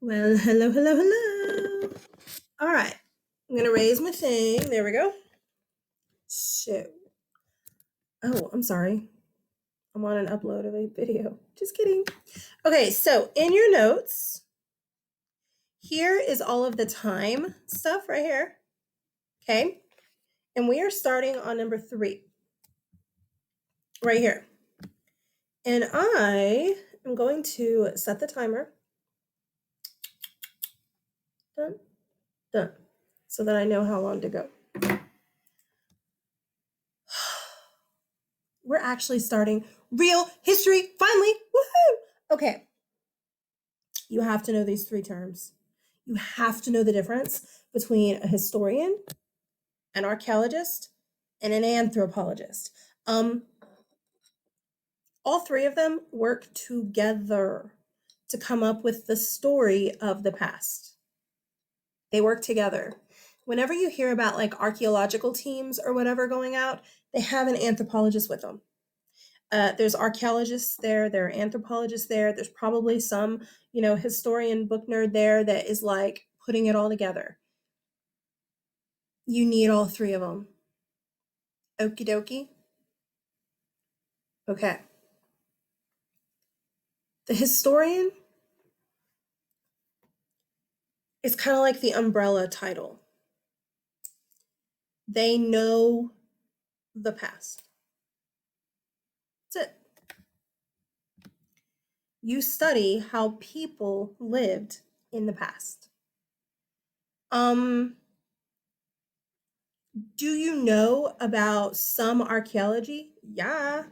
Well, hello, hello, hello. All right. I'm going to raise my thing. There we go. So, I'm sorry. I'm on an upload of a video. Just kidding. Okay, so in your notes, here is all of the time stuff right here. Okay. And we are starting on number 3 right here. And I am going to set the timer. Done. Done. So that I know how long to go. We're actually starting real history finally. Woohoo! Okay. You have to know these 3 terms. You have to know the difference between a historian, an archaeologist, and an anthropologist. All 3 of them work together to come up with the story of the past. They work together. Whenever you hear about like archaeological teams or whatever going out, they have an anthropologist with them. There's archaeologists there, there are anthropologists there, there's probably some, historian book nerd there that is like putting it all together. You need all 3 of them. Okie dokie. Okay. The historian is kind of like the umbrella title. They know the past. That's it. You study how people lived in the past. Do you know about some archaeology? Yeah.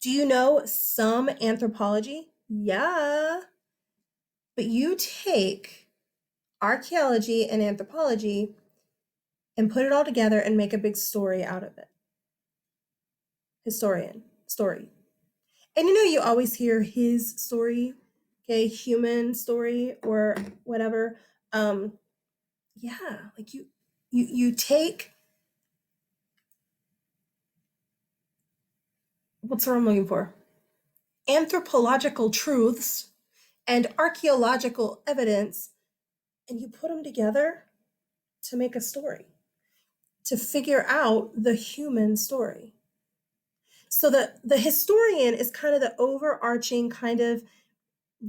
Do you know some anthropology? Yeah. But you take archaeology and anthropology and put it all together and make a big story out of it. Historian, story. And you always hear his story, okay, human story or whatever. Yeah, like you take, what's the word I'm looking for? Anthropological truths and archaeological evidence, and you put them together to make a story, to figure out the human story. So the historian is kind of the overarching kind of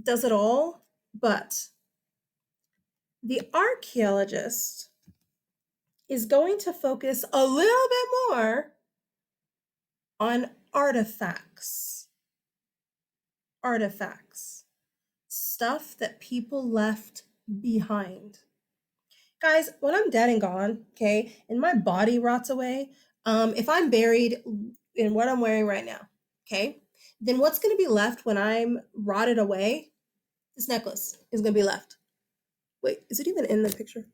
does it all, but the archaeologist is going to focus a little bit more on artifacts. Artifacts. Stuff that people left behind. Guys, when I'm dead and gone, okay, and my body rots away, if I'm buried in what I'm wearing right now, okay, then what's going to be left when I'm rotted away? This necklace is going to be left. Wait, is it even in the picture?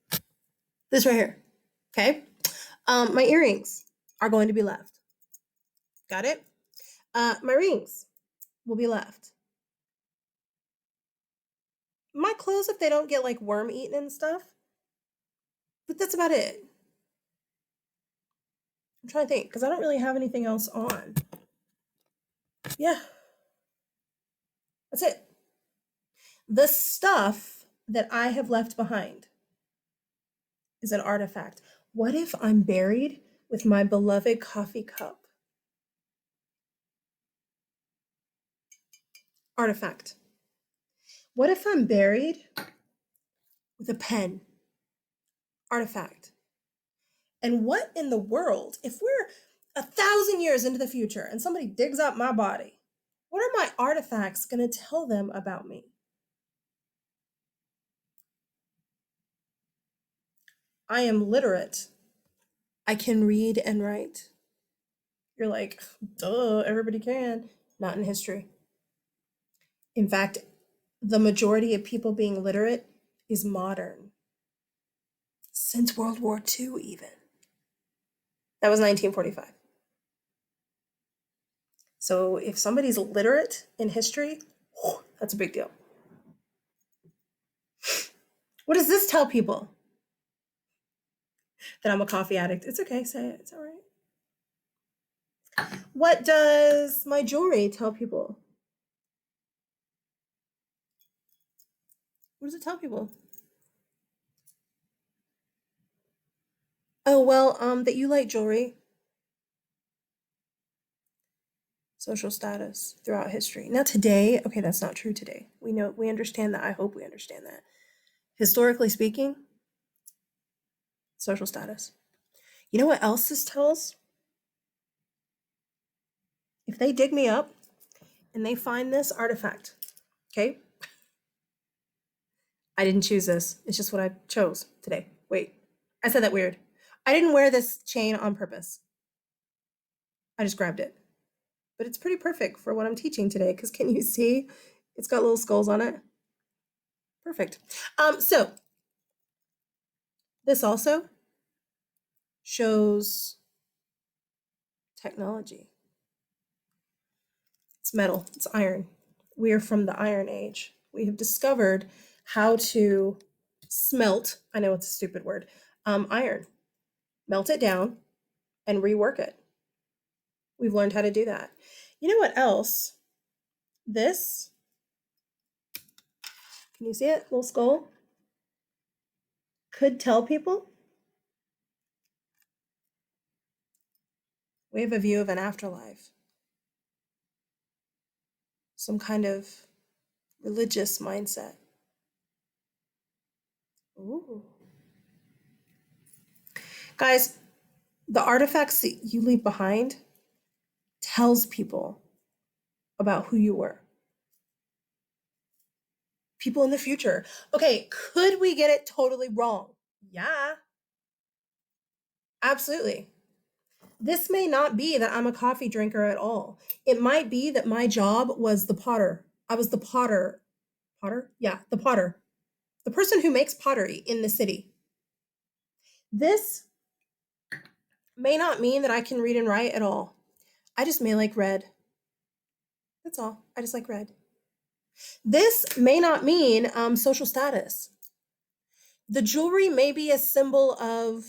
This right here, okay? My earrings are going to be left. Got it? My rings will be left. My clothes, if they don't get like worm eaten and stuff, but that's about it. I'm trying to think because I don't really have anything else on. Yeah. That's it. The stuff that I have left behind is an artifact. What if I'm buried with my beloved coffee cup? Artifact. What if I'm buried with a pen? Artifact. And what in the world, if we're 1,000 years into the future and somebody digs up my body, what are my artifacts going to tell them about me? I am literate. I can read and write. You're like, duh, everybody can. Not in history. In fact, the majority of people being literate is modern. Since World War II, even. That was 1945. So if somebody's literate in history, that's a big deal. What does this tell people? That I'm a coffee addict. It's okay, say it. It's all right. What does my jewelry tell people? What does it tell people? Oh, well, that you like jewelry, social status throughout history. Now today, okay, that's not true today. We understand that. I hope we understand that. Historically speaking, social status. You know what else this tells? If they dig me up and they find this artifact, okay? I didn't choose this. It's just what I chose today. Wait, I said that weird. I didn't wear this chain on purpose. I just grabbed it. But it's pretty perfect for what I'm teaching today because can you see? It's got little skulls on it. Perfect. So this also shows technology. It's metal, it's iron. We are from the Iron Age. We have discovered how to smelt, I know it's a stupid word, iron, melt it down and rework it. We've learned how to do that. You know what else? This, can you see it? Little skull. Could tell people we have a view of an afterlife, some kind of religious mindset. Ooh. Guys, the artifacts that you leave behind tells people about who you were. People in the future. Okay, could we get it totally wrong? Yeah, absolutely. This may not be that I'm a coffee drinker at all. It might be that my job was the potter. I was the potter. Potter? Yeah, the potter. The person who makes pottery in the city. This may not mean that I can read and write at all. I just may like red. That's all. I just like red. This may not mean social status. The jewelry may be a symbol of,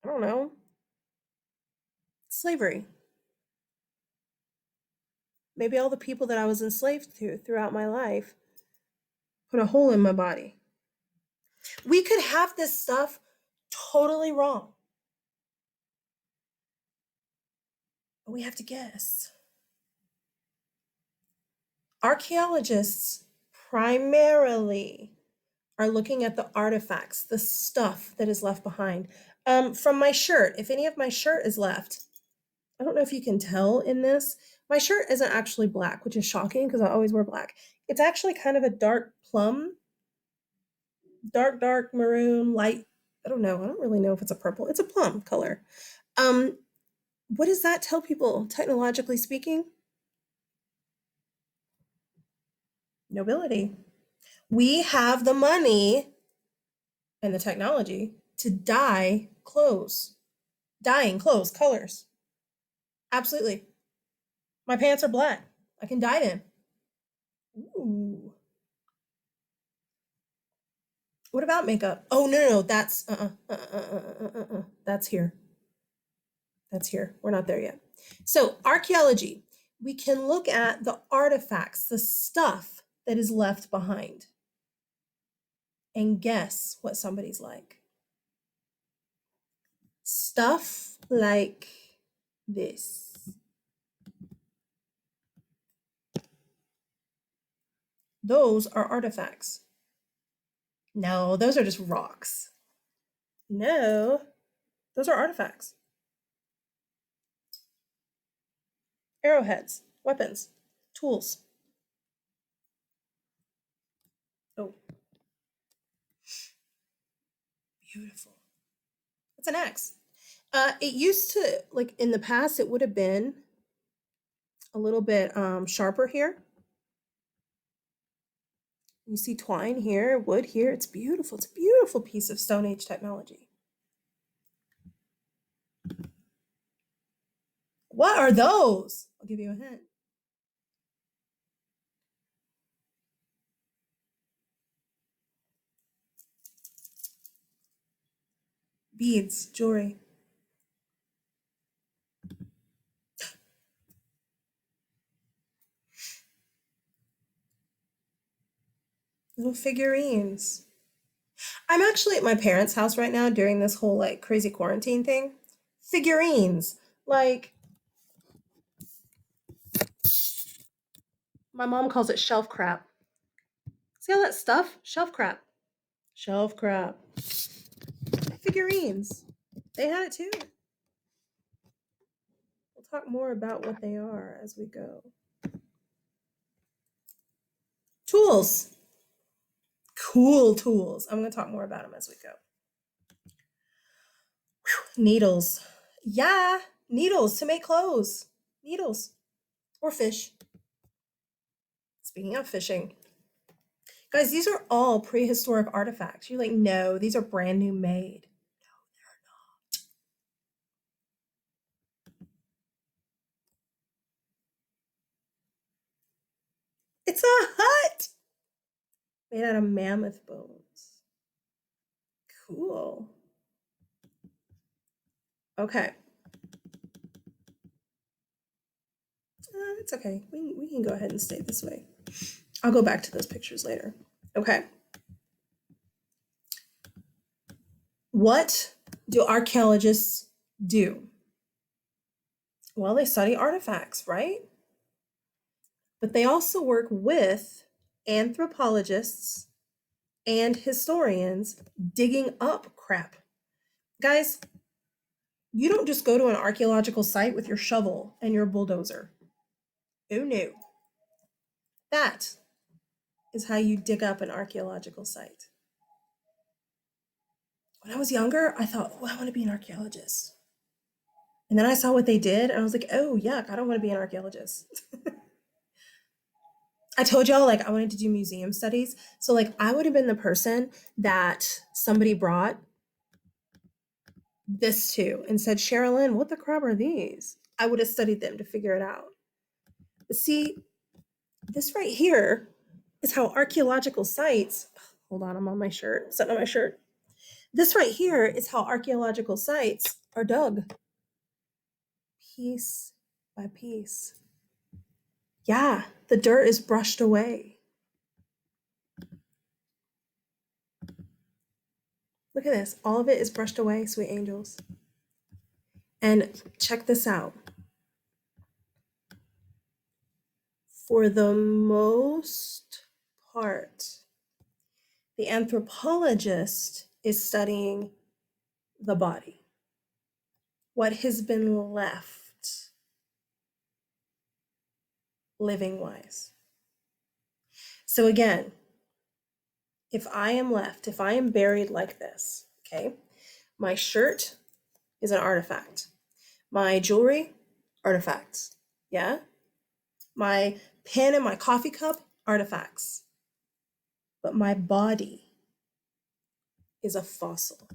I don't know, slavery. Maybe all the people that I was enslaved to throughout my life put a hole in my body. We could have this stuff totally wrong, but we have to guess. Archaeologists primarily are looking at the artifacts, the stuff that is left behind. From my shirt, if any of my shirt is left, I don't know if you can tell in this. My shirt isn't actually black, which is shocking because I always wear black. It's actually kind of a dark plum, dark maroon, light. I don't know. I don't really know if it's a purple. It's a plum color. Um, what does that tell people, technologically speaking? Nobility. We have the money and the technology to dye clothes, dyeing clothes, colors. Absolutely. My pants are black. I can dye them. Ooh. What about makeup? Oh no, that's that's here. That's here. We're not there yet. So archaeology, we can look at the artifacts, the stuff that is left behind, and guess what somebody's like. Stuff like this. Those are artifacts. No, those are just rocks. No, those are artifacts. Arrowheads, weapons, tools. Oh, beautiful. It's an axe. It used to, like in the past, it would have been a little bit sharper here. You see twine here, wood here. It's beautiful. It's a beautiful piece of Stone Age technology. What are those? I'll give you a hint. Beads, jewelry. Little figurines. I'm actually at my parents' house right now during this whole like crazy quarantine thing. Figurines. Like, my mom calls it shelf crap. See all that stuff? Shelf crap. Shelf crap. Figurines. They had it too. We'll talk more about what they are as we go. Tools. Cool tools. I'm going to talk more about them as we go. Whew. Needles. Yeah, needles to make clothes. Needles. Or fish. Speaking of fishing, guys, these are all prehistoric artifacts. You're like, no, these are brand new made. It's a hut made out of mammoth bones. Cool. Okay. It's okay. We can go ahead and stay this way. I'll go back to those pictures later. Okay. What do archaeologists do? Well, they study artifacts, right? But they also work with anthropologists and historians digging up crap. Guys, you don't just go to an archaeological site with your shovel and your bulldozer. Oh no. That is how you dig up an archaeological site. When I was younger, I thought, oh, I want to be an archaeologist. And then I saw what they did, and I was like, oh, yuck, I don't want to be an archaeologist. I told y'all, like, I wanted to do museum studies. So, like, I would have been the person that somebody brought this to and said, Sherilyn, what the crap are these? I would have studied them to figure it out. But see, this right here is how archaeological sites, hold on, I'm on my shirt, I'm sitting on my shirt. This right here is how archaeological sites are dug piece by piece. Yeah, the dirt is brushed away. Look at this. All of it is brushed away, sweet angels. And check this out. For the most part, the anthropologist is studying the body, what has been left living wise. So again, if I am buried like this, okay, my shirt is an artifact. My jewelry, artifacts. Yeah? My pen and my coffee cup, artifacts. But my body is a fossil.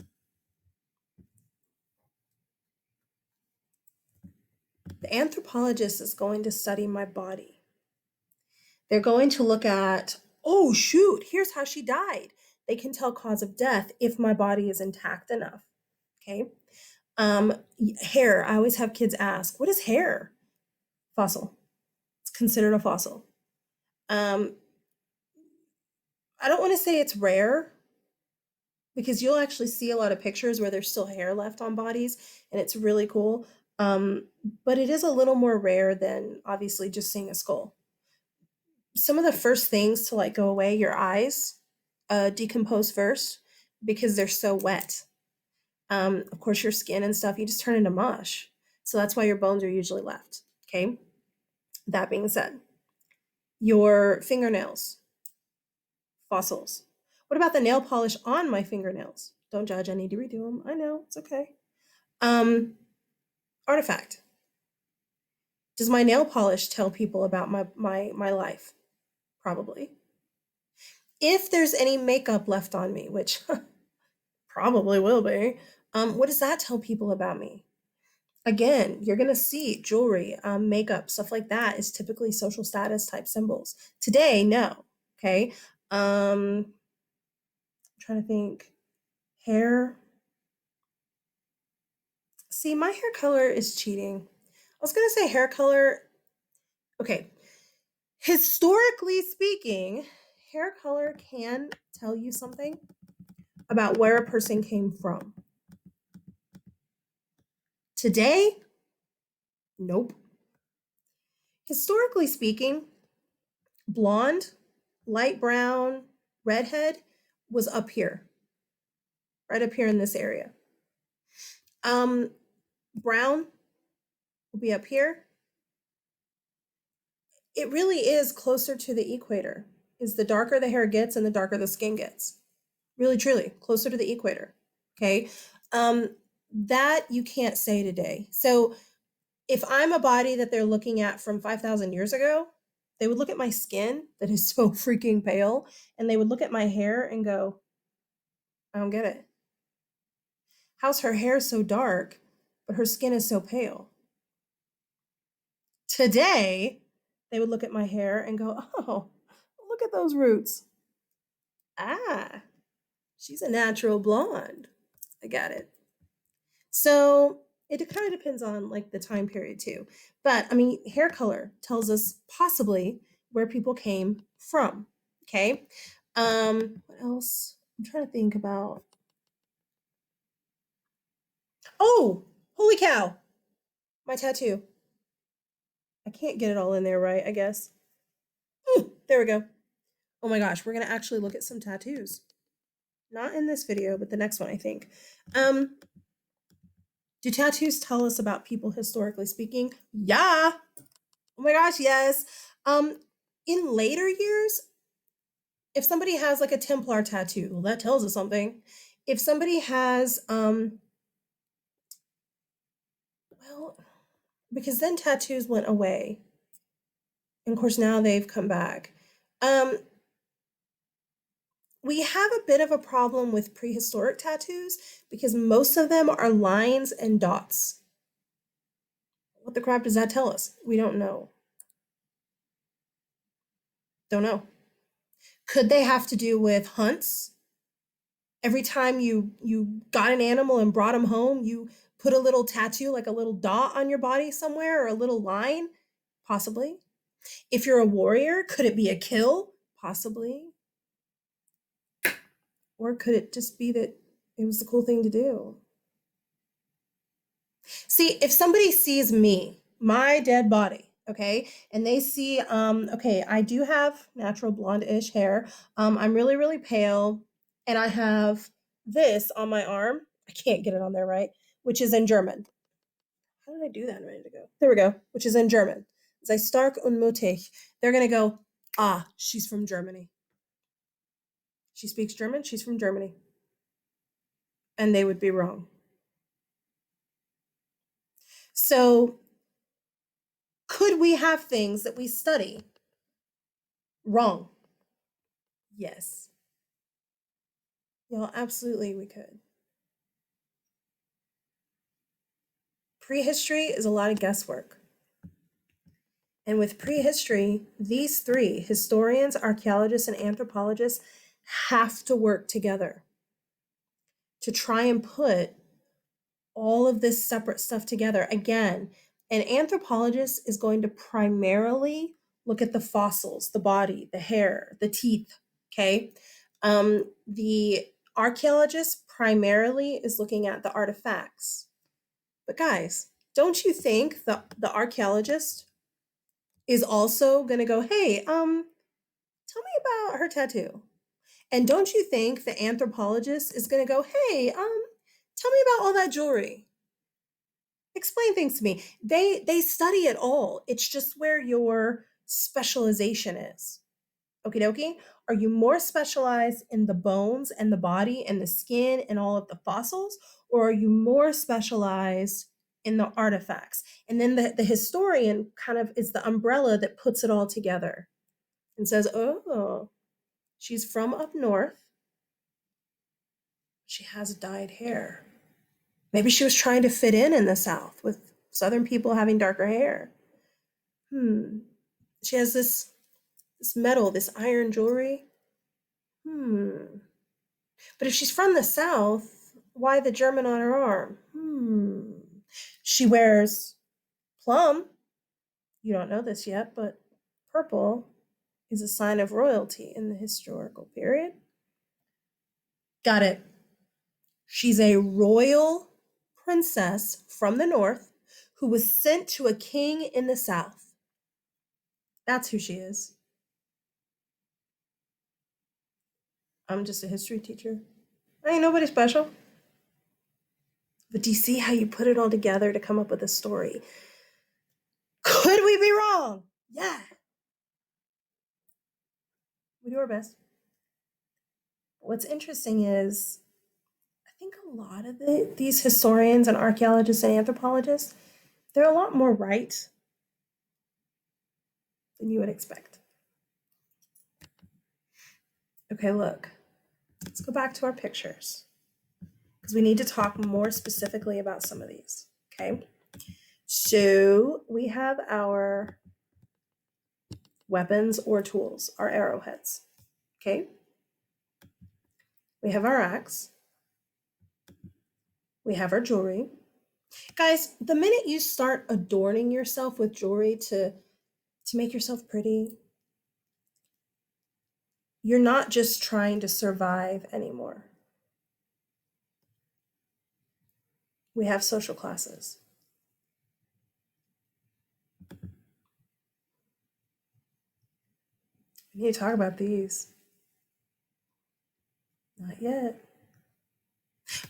The anthropologist is going to study my body. They're going to look at, oh, shoot, here's how she died. They can tell cause of death if my body is intact enough. Okay. Hair. I always have kids ask, what is hair? Fossil. It's considered a fossil. I don't want to say it's rare because you'll actually see a lot of pictures where there's still hair left on bodies and it's really cool. But it is a little more rare than obviously just seeing a skull. Some of the first things to like go away, your eyes decompose first because they're so wet. Of course, your skin and stuff, you just turn into mush. So that's why your bones are usually left. Okay. That being said, your fingernails, fossils. What about the nail polish on my fingernails? Don't judge. I need to redo them. I know. It's okay. Artifact. Does my nail polish tell people about my life? Probably. If there's any makeup left on me, which probably will be, what does that tell people about me? Again, you're going to see jewelry, makeup, stuff like that is typically social status type symbols. Today, no. Okay. I'm trying to think. Hair. See, my hair color is cheating. I was going to say hair color. Okay. Historically speaking, hair color can tell you something about where a person came from. Today, nope. Historically speaking, blonde, light brown, redhead was up here, right up here in this area. Brown will be up here. It really is closer to the equator. Is the darker the hair gets and the darker the skin gets. Really, truly, closer to the equator. Okay. That you can't say today. So if I'm a body that they're looking at from 5,000 years ago, they would look at my skin that is so freaking pale, and they would look at my hair and go, I don't get it. How's her hair so dark, but her skin is so pale? Today, they would look at my hair and go, oh, look at those roots. Ah, she's a natural blonde. I got it. So it kind of depends on like the time period too. But I mean, hair color tells us possibly where people came from. Okay. What else? I'm trying to think about. Oh, holy cow. My tattoo. I can't get it all in there right, I guess. There we go. Oh my gosh, we're gonna actually look at some tattoos. Not in this video, but the next one, I think. Do tattoos tell us about people historically speaking? Yeah. Oh my gosh, yes. In later years, if somebody has like a Templar tattoo, well, that tells us something. If somebody has, well, because then tattoos went away. And of course, now they've come back. We have a bit of a problem with prehistoric tattoos because most of them are lines and dots. What the crap does that tell us? We don't know. Don't know. Could they have to do with hunts? Every time you got an animal and brought him home, you put a little tattoo, like a little dot on your body somewhere or a little line? Possibly. If you're a warrior, could it be a kill? Possibly. Or could it just be that it was the cool thing to do? See, if somebody sees me, my dead body, okay, and they see, okay, I do have natural blonde-ish hair. I'm really, really pale, and I have this on my arm. I can't get it on there, right? Which is in German. How did I do that a minute ago? There we go, which is in German. Sei stark und mutig. They're gonna go, ah, she's from Germany. She speaks German, she's from Germany. And they would be wrong. So, could we have things that we study wrong? Yes. Yeah, absolutely we could. Prehistory is a lot of guesswork. And with prehistory, these three, historians, archaeologists, and anthropologists, have to work together to try and put all of this separate stuff together. Again, an anthropologist is going to primarily look at the fossils, the body, the hair, the teeth, okay? The archaeologist primarily is looking at the artifacts. But guys, don't you think the archaeologist is also going to go, hey, tell me about her tattoo? And don't you think the anthropologist is going to go, hey, tell me about all that jewelry? Explain things to me. They study it all. It's just where your specialization is. Okie dokie. Are you more specialized in the bones and the body and the skin and all of the fossils? Or are you more specialized in the artifacts? And then the historian kind of is the umbrella that puts it all together and says, oh, she's from up north. She has dyed hair. Maybe she was trying to fit in the South with Southern people having darker hair. She has this metal, this iron jewelry. But if she's from the South, why the German on her arm? She wears plum. You don't know this yet, but purple. is a sign of royalty in the historical period. Got it. She's a royal princess from the north who was sent to a king in the south. That's who she is. I'm just a history teacher. I ain't nobody special. But do you see how you put it all together to come up with a story? Could we be wrong? Yeah. We do our best. What's interesting is I think a lot of these historians and archaeologists and anthropologists, they're a lot more right than you would expect. Okay, look, let's go back to our pictures because we need to talk more specifically about some of these. Okay, so we have our weapons or tools, our arrowheads. Okay, we have our axe, we have our jewelry. Guys, the minute you start adorning yourself with jewelry to make yourself pretty, you're not just trying to survive anymore. We have social classes. We need to talk about these. Not yet.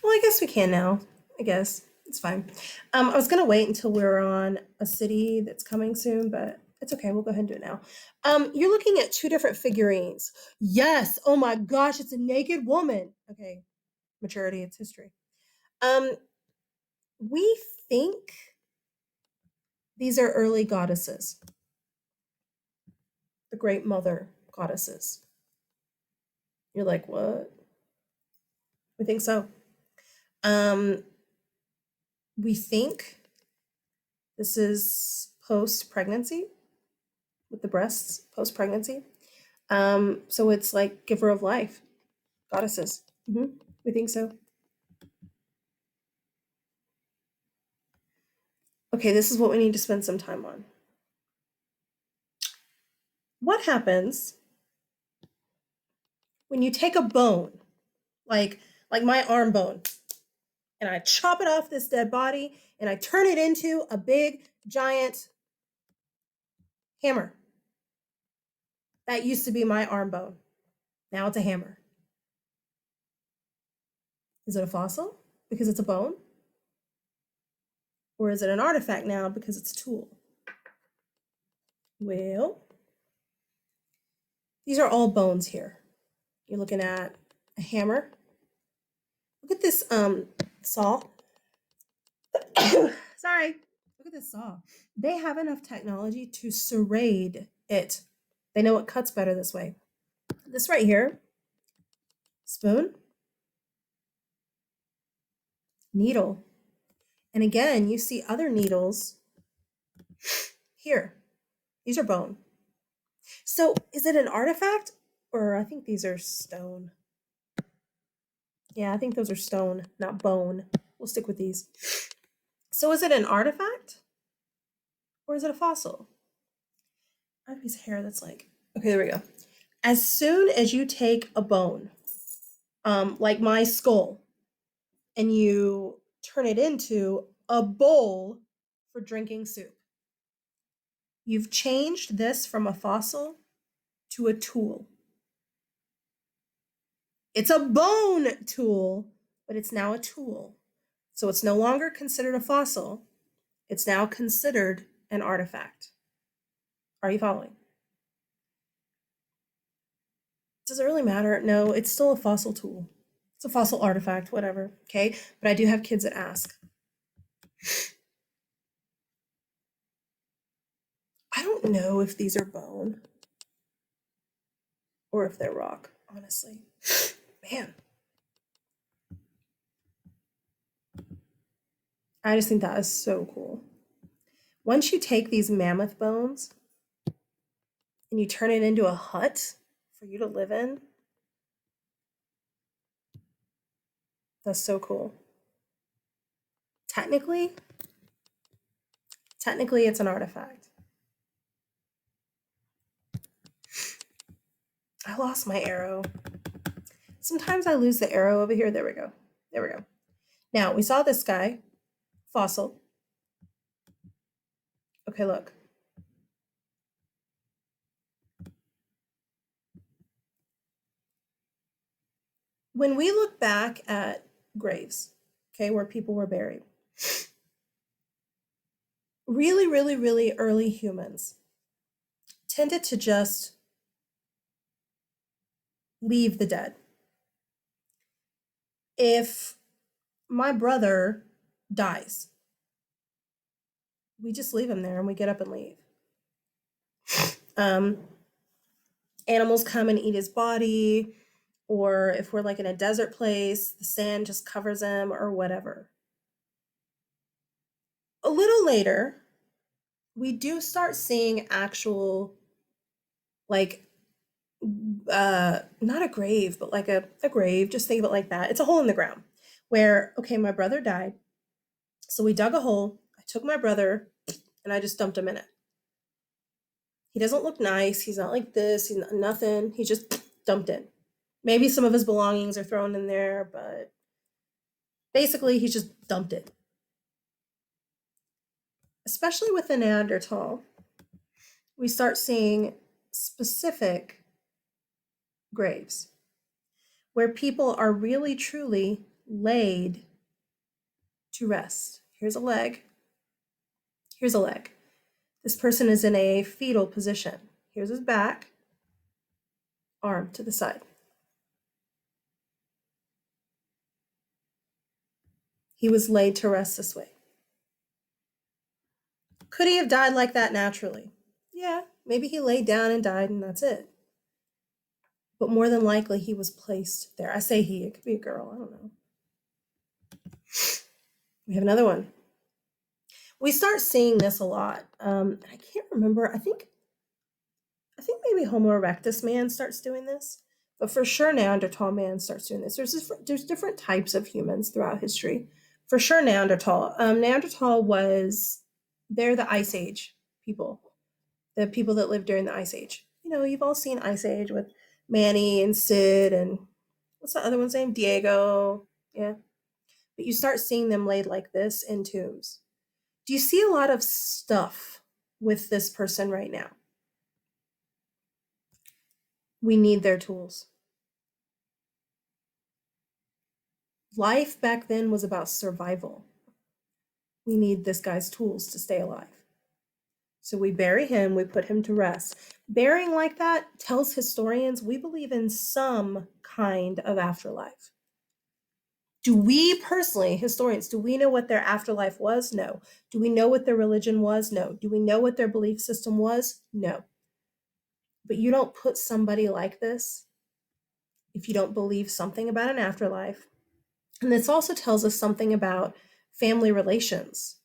Well, I guess we can now. I guess it's fine. I was gonna wait until we were on a city that's coming soon, but it's okay. We'll go ahead and do it now. You're looking at two different figurines. Yes. Oh my gosh, it's a naked woman. Okay, maturity. It's history. We think these are early goddesses, the Great Mother goddesses. You're like, what? We think so. We think this is post pregnancy with the breasts post pregnancy. So it's like giver of life, goddesses. We think so. Okay, this is what we need to spend some time on. What happens when you take a bone, like my arm bone, and I chop it off this dead body and I turn it into a big giant hammer? That used to be my arm bone. Now it's a hammer. Is it a fossil because it's a bone? Or is it an artifact now because it's a tool? Well, these are all bones here. You're looking at a hammer. Look at this saw. Sorry. Look at this saw. They have enough technology to serrate it. They know it cuts better this way. This right here, spoon, needle. And again, you see other needles here. These are bone. So is it an artifact? Or I think these are stone. Yeah, I think those are stone, not bone. We'll stick with these. So is it an artifact? Or is it a fossil? I have a piece of hair that's like, okay, there we go. As soon as you take a bone, like my skull, and you turn it into a bowl for drinking soup, you've changed this from a fossil to a tool. It's a bone tool, but it's now a tool. So it's no longer considered a fossil. It's now considered an artifact. Are you following? Does it really matter? No, it's still a fossil tool. It's a fossil artifact, whatever. Okay. But I do have kids that ask. I don't know if these are bone or if they're rock, honestly. Man. I just think that is so cool. Once you take these mammoth bones and you turn it into a hut for you to live in, that's so cool. Technically, it's an artifact. I lost my arrow. Sometimes I lose the arrow over here. There we go. There we go. Now, we saw this guy, fossil. Okay, look. When we look back at graves, okay, where people were buried, really, really, really early humans tended to just leave the dead. If my brother dies, we just leave him there and we get up and leave. Um, Animals come and eat his body, or if we're like in a desert place, the sand just covers him or whatever. A little later, we do start seeing actual, like, not a grave, but like a grave, just think of it like that. It's a hole in the ground where, okay, my brother died. So we dug a hole. I took my brother and I just dumped him in it. He doesn't look nice. He's not like this. He's not, nothing. He just dumped in. Maybe some of his belongings are thrown in there, but basically he's just dumped it. Especially with the Neanderthal, we start seeing specific graves where people are really truly laid to rest. Here's a leg. Here's a leg. This person is in a fetal position. Here's his back, arm to the side. He was laid to rest this way. Could he have died like that naturally? Yeah, maybe he laid down and died and that's it. But more than likely, he was placed there. I say he, it could be a girl, I don't know. We have another one. We start seeing this a lot. I can't remember. I think maybe Homo erectus man starts doing this, but for sure Neanderthal man starts doing this. There's different types of humans throughout history. For sure Neanderthal. Neanderthal was, they're the Ice Age people, the people that lived during the Ice Age. You know, you've all seen Ice Age with Manny and Sid and what's the other one's name? Diego. Yeah. But you start seeing them laid like this in tombs. Do you see a lot of stuff with this person right now? We need their tools. Life back then was about survival. We need this guy's tools to stay alive. So we bury him, we put him to rest. Burying like that tells historians we believe in some kind of afterlife. Do we personally, historians, do we know what their afterlife was? No. Do we know what their religion was? No. Do we know what their belief system was? No. But you don't put somebody like this if you don't believe something about an afterlife. And this also tells us something about family relations.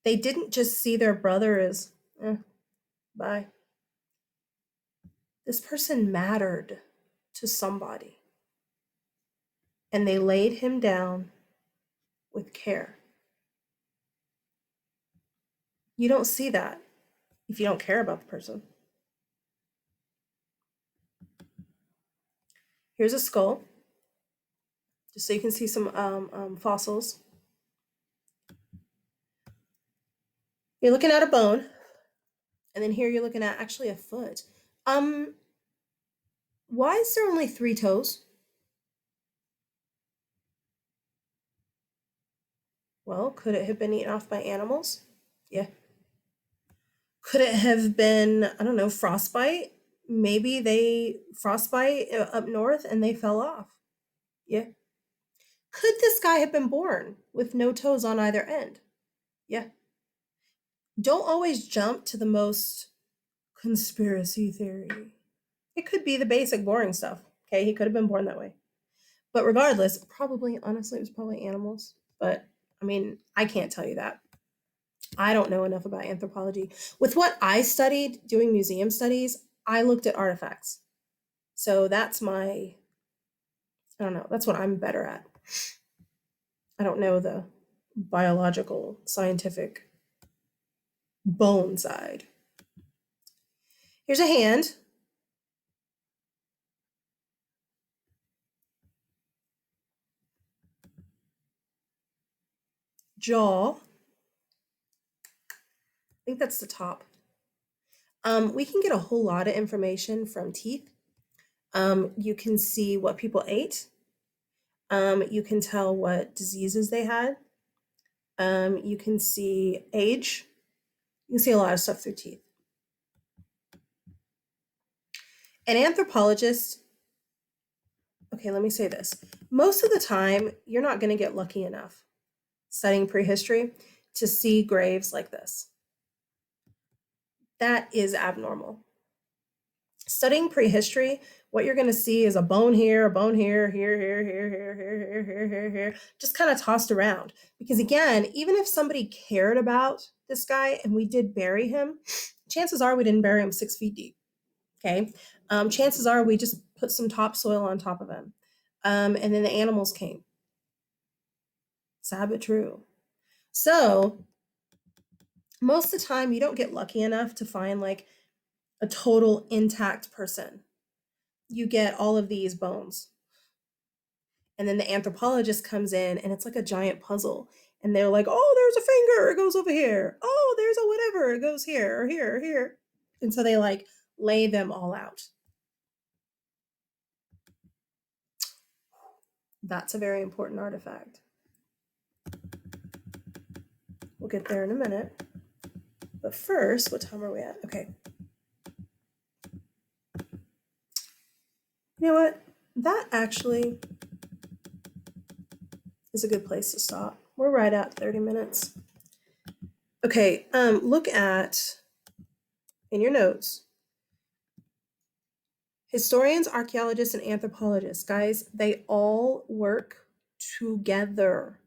They didn't just see their brother as, bye. This person mattered to somebody. And they laid him down with care. You don't see that if you don't care about the person. Here's a skull, just so you can see some fossils. You're looking at a bone, and then here you're looking at actually a foot. Why is there only 3 toes? Well, could it have been eaten off by animals? Yeah. Could it have been, I don't know, frostbite? Maybe they frostbite up north and they fell off. Yeah. Could this guy have been born with no toes on either end? Yeah. Don't always jump to the most conspiracy theory. It could be the basic boring stuff. Okay, he could have been born that way. But regardless, probably, honestly, it was probably animals. But I mean, I can't tell you that. I don't know enough about anthropology. With what I studied doing museum studies, I looked at artifacts. So that's my, I don't know, that's what I'm better at. I don't know the biological, scientific bone side. Here's a hand. jaw. I think that's the top. We can get a whole lot of information from teeth. You can see what people ate. You can tell what diseases they had. You can see age. You can see a lot of stuff through teeth. An anthropologist, okay, let me say this. Most of the time, you're not going to get lucky enough studying prehistory to see graves like this. That is abnormal. Studying prehistory, what you're going to see is a bone here, here, here, just kind of tossed around. Because again, even if somebody cared about this guy and we did bury him, chances are we didn't bury him 6 feet deep. Okay. Chances are we just put some topsoil on top of him. And then the animals came. Sad but true. So most of the time you don't get lucky enough to find like a total intact person. You get all of these bones. And then the anthropologist comes in and it's like a giant puzzle. And they're like, oh, there's a finger, it goes over here. Oh, there's a whatever, it goes here or here or here. And so they like lay them all out. That's a very important artifact. We'll get there in a minute. But first, what time are we at? Okay. You know what? That actually is a good place to stop. We're right at 30 minutes. Okay, look at, in your notes, historians, archaeologists, and anthropologists. Guys, they all work together.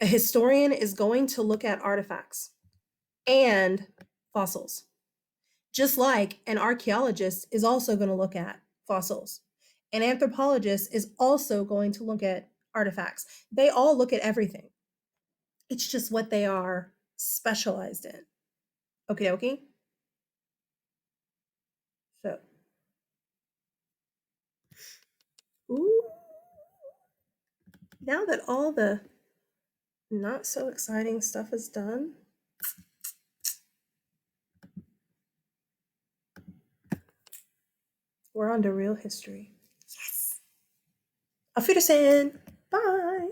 A historian is going to look at artifacts and fossils, just like an archaeologist is also going to look at fossils. An anthropologist is also going to look at artifacts. They all look at everything. It's just what they are specialized in. Okie dokie. So, ooh, now that all the not so exciting stuff is done, we're on to real history. Yes. Auf Wiedersehen. Bye.